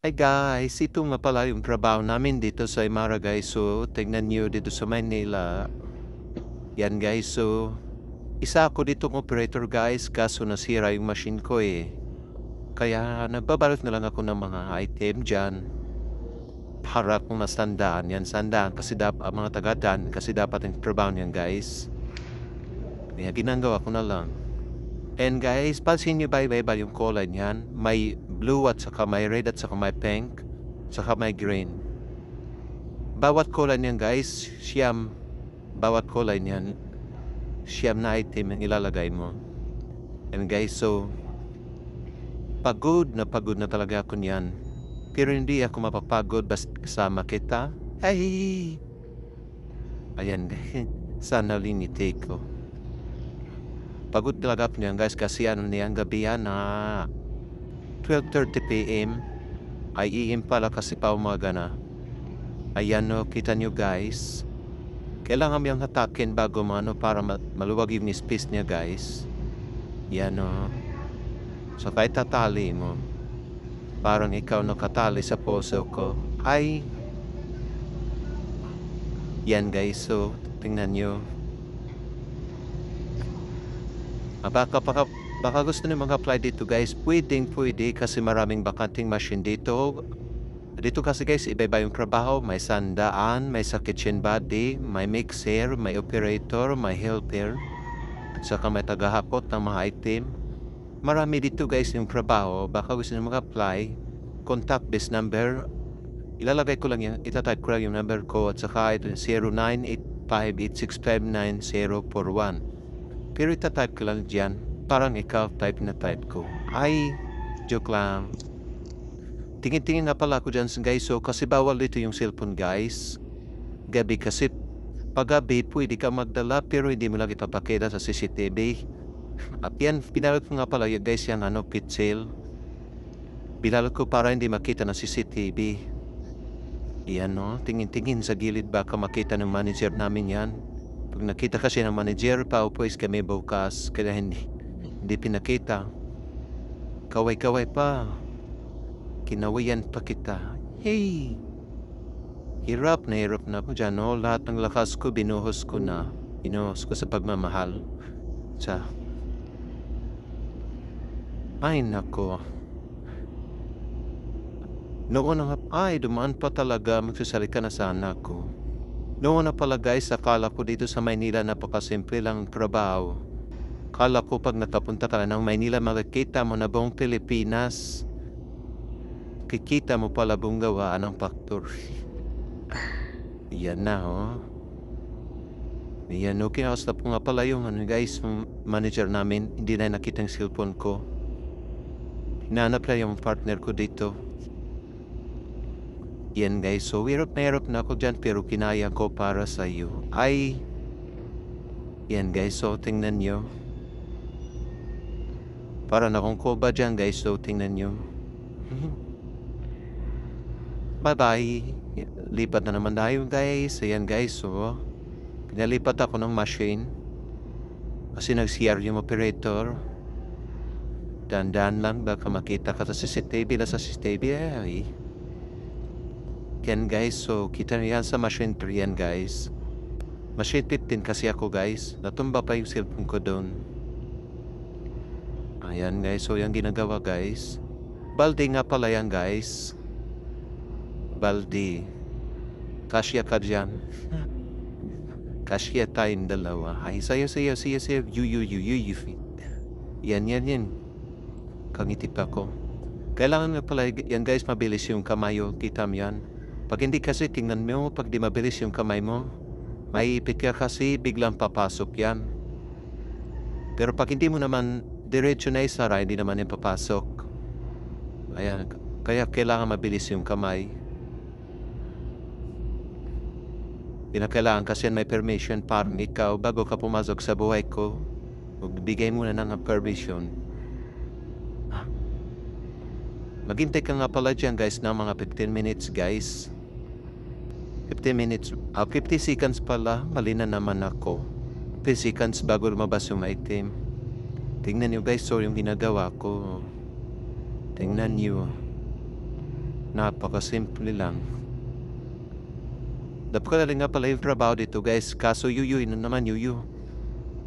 Hi guys, ito nga pala yung trabaho namin dito sa Imara guys. So, tingnan nyo dito sa Maynila. Yan guys, so isa ako ditong operator guys, kaso nasira yung machine ko eh. Kaya nagbabalot na lang ako ng mga item dyan. Para kung nasandaan yan, sandaan kasi ang mga tagadaan kasi dapat yung trabaho niyan guys. Kaya ginagawa ko na lang. And guys, pansin nyo ba iba-iba yung kulay niyan? May blue at saka may red at saka may pink, saka may green. Bawat kulay niyan guys, bawat kulay niyan, siyam na item ang ilalagay mo. And guys, so, pagod na talaga ako niyan. Pero hindi ako mapapagod basta kasama kita. Ay! Ayan guys, sana linite ko. Pagod talaga ako niyan guys kasi niyan gabi yan na 12:30 PM. Ay iim pala kasi pa umaga na. Ayan no, kita nyo guys. Kailangan yung hatakin bago para maluwag yung space niya guys. Yan o. So kahit tatali mo, parang ikaw nakatali sa puso ko. Ay! Yan guys, so tingnan nyo. Baka gusto nyo mag-apply dito guys. Pwede kasi maraming bakanting machine dito. Dito kasi guys, iba-iba yung trabaho. May sandaan, may sa kitchen body, may mixer, may operator, may helper. Saka may tagahapot ng mga item. Marami dito guys yung trabaho. Baka gusto nyo mag-apply. Contact this number. Ilalagay ko lang yan. Itatype ko lang yung number ko. At saka ito 098586594041. Pero itatype ko lang dyan. Parang ikaw type na type ko. Ay, joke lang. Tingin-tingin nga pala ako dyan guys. So kasi bawal dito yung cellphone guys. Gabi kasi paggabi pwede ka magdala pero hindi mo lang ipapakita sa CCTV. At yan, pinalot ko nga pala yung guys yung pit sale. Binalot ko para hindi makita ng CCTV. Yan no, tingin-tingin sa gilid baka makita ng manager namin yan. Pag nakita kasi ng manager, paupuis kami bukas. Kaya hindi pinakita. Kaway-kaway pa. Kinawayan pa kita. Hey! Hirap na ako dyan, no? Lahat ng lakas ko, binuhos ko na. Binuhos ko sa pagmamahal. Ay, nako. Noon dumaan pa talaga, magsasalita na sana ako. Noon na pala guys, akala ko dito sa Maynila napakasimple lang trabaho. Akala ko pag nakapunta ka ng Maynila, makikita mo na buong Pilipinas. Kikita mo pala buong gawaan ng factory. Yan na, oh. Yan, okay. Kinausap ko nga pala yung guys, yung manager namin. Hindi na nakita yung cellphone ko. Hinahanap na yung partner ko dito. Yan guys, so hirap na ako dyan pero kinaya ko para sa iyo. Ay! Yan guys, so tingnan nyo. Para na akong koba dyan guys, so tingnan nyo. Bye-bye. Lipat na naman tayo guys. Ayan guys, so pinalipat ako ng machine. Kasi nag-CR yung operator. Dandan lang, baka makita ka sa CCTV na sa CCTV. Ay. Yan guys, so kita niyan sa machine 3 yan guys. Machine 15 kasi ako guys. Natumba pa yung cellphone ko doon. Ayan guys, so yung ginagawa guys. Balde nga pala yan guys. Balde. Kasya ka dyan. Kasya tayong dalawa. Ay, sayo. You. Yan. Kangitip ako. Kailangan nga pala yan guys, mabilis yung kamay o kitam yan. Pag hindi kasi tingnan mo, pag di mabilis yung kamay mo, maiipit ka kasi biglang papasok yan. Pero pag hindi mo naman diretso na isara, hindi naman yung papasok. Ayan, kaya kailangan mabilis yung kamay. Pinakailangan kasi may permission parang ikaw bago ka pumasok sa buhay ko. Magbigay muna ng permission. Maghintay ka nga pala dyan guys ng mga 15 minutes guys. 50 minutes, 50 seconds pala, mali na naman ako. 50 seconds bago lumabas yung item. Tingnan nyo guys, so yung ginagawa ko. Tingnan nyo. Napakasimple lang. Napakadali nga pala yung trabaho dito guys, kaso yuyu na naman yuyu.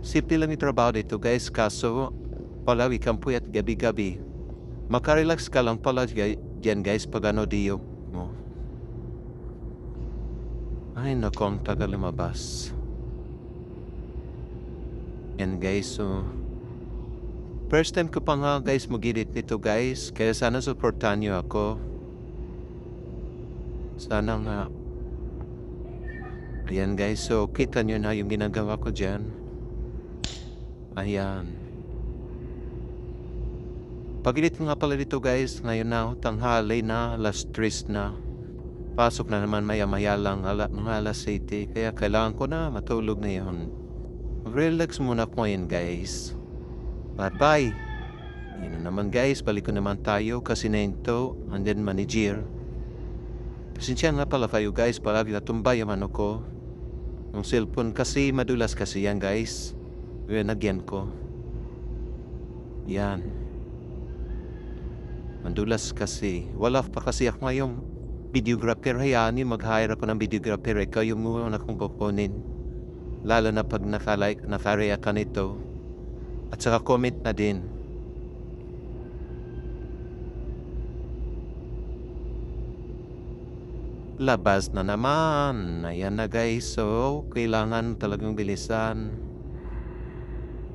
Simple lang yung trabaho dito guys, kaso palawi kampuy at gabi-gabi. Makarelax ka lang pala dyan guys pag ano diyo mo. Ay nako, ang tagal lumabas. Yan guys, so first time ko pa nga guys mag-edit nito guys, kaya sana supportan nyo ako. Sana nga. Ayan guys, so kita nyo na yung ginagawa ko dyan. Ayan. Pag-edit ko nga pala dito guys, ngayon na, tanghali na, alas 3 na. Pasok na naman maya-maya lang, mga alas 7, kaya kailangan ko na matulog na yun. Relax muna po yan guys. Bye-bye. Yun naman guys, balik ko naman tayo kasi na ito, and then manager. Pasensya nga pala kayo guys, palagi natumbay yung ano ko. Yung cellphone kasi, madulas kasi yan guys. Nagyan ko. Yan. Madulas kasi. Wala pa kasi ako ngayong videographer. Hayaan mag-hire ako ng videographer. Ikaw yung muna akong kukunin. Lalo na pag naka-react ka nito. At saka comment na din. Labas na naman. Ayan na guys. So, kailangan talagang bilisan.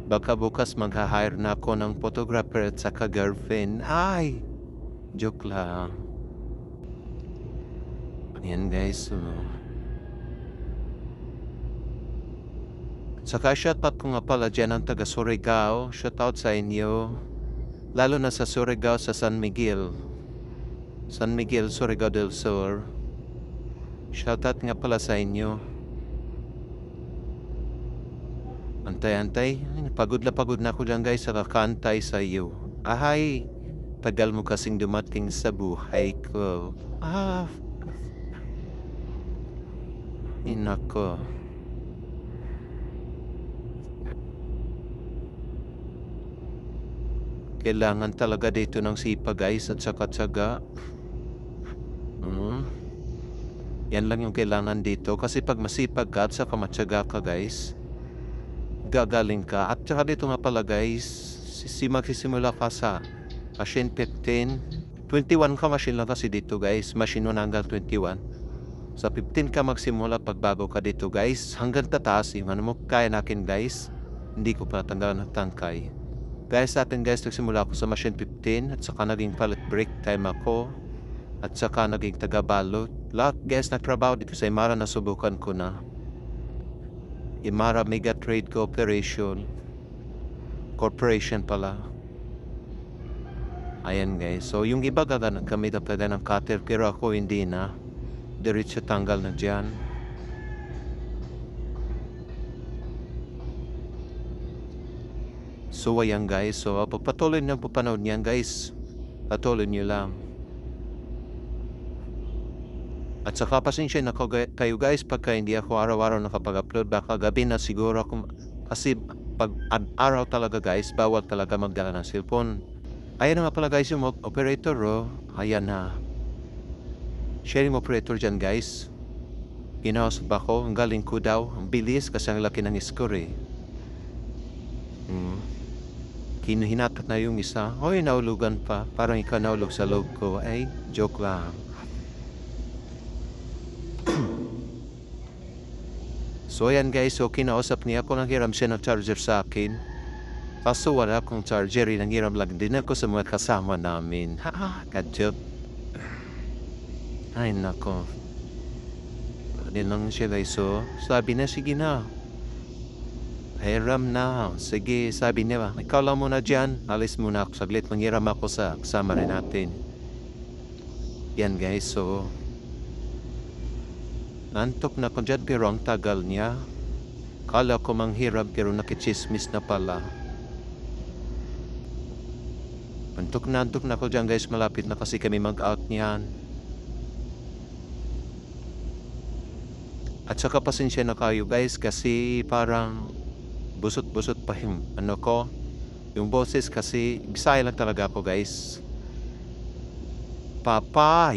Baka bukas mag-hire na ako ng photographer at saka girlfriend. Ay! Joke lang. Ayan guys. So, saka shoutout ko nga pala dyan ang taga Surigao. Shoutout sa inyo. Lalo na sa Surigao, sa San Miguel. San Miguel, Surigao del Sur. Shoutout nga pala sa inyo. Antay-antay. Pagod na ako dyan guys sa kakantay sa iyo. Ahay, tagal mo kasing dumating sa buhay ko. Inako. Kailangan talaga dito ng sipa guys at saka tsaga. Yan lang yung kailangan dito. Kasi pag masipag ka at saka matyaga ka guys, gagaling ka. At saka dito nga pala guys, magsisimula ka sa machine 15. 21 ka machine lang kasi dito guys. Machine 1 hanggang 21. Sa 15 ka magsimula pagbago ka dito guys. Hanggang tataas yung ano mo kaya nakin guys. Hindi ko pa tanggalan ng tangkay. Guys, natin guys, nagsimula ako sa machine 15 at saka naging pallet break time ako at saka naging taga-balot. Lahat guys, nagtrabaho dito sa Imara, nasubukan ko na. Imara Mega Trade Corporation pala. Ayan guys, so yung iba gaganang kami na pwede ng cutter pero ako hindi na. Diretso tanggal na dyan. So ayan guys, so patuloy na po panood niyan guys. Patuloy nyo lang. At saka pasensya na kayo guys pagka hindi ako araw-araw nakapag-upload. Baka gabi na siguro ako. Kasi pag araw talaga guys, bawal talaga magdala ng cellphone. Ayan na nga pala guys yung operator Ayan na. Sharing operator dyan guys. Ginausap ako, ang galing ko daw. Ang bilis kasi ang laki ng score eh. Hinatat na yung isa. Hoy, naulugan pa. Parang ikaw naulog sa loob ko. Ay, joke lang. So ayan guys, so kinausap niya ako, nanghiram siya ng charger sa akin. Kaso wala akong charger, nanghiram lang din ako sa mga kasama namin. Kadjot. Ay nako. Ano lang siya guys, so sabi na, sige na. Hiram na. Sige, sabi niya, ikaw lang muna dyan. Alis muna ako saglit. Manghiram ako sa kasama rin natin. Yan guys, so nantok na ko dyan pero ang tagal niya. Kala ko manghiram pero nakichismis na pala. Antok na ko dyan guys. Malapit na kasi kami mag-out niyan. At saka pasensya na kayo guys kasi parang busot-busot pa yung ano ko. Yung boses kasi Bisaya lang talaga ako guys. Papa.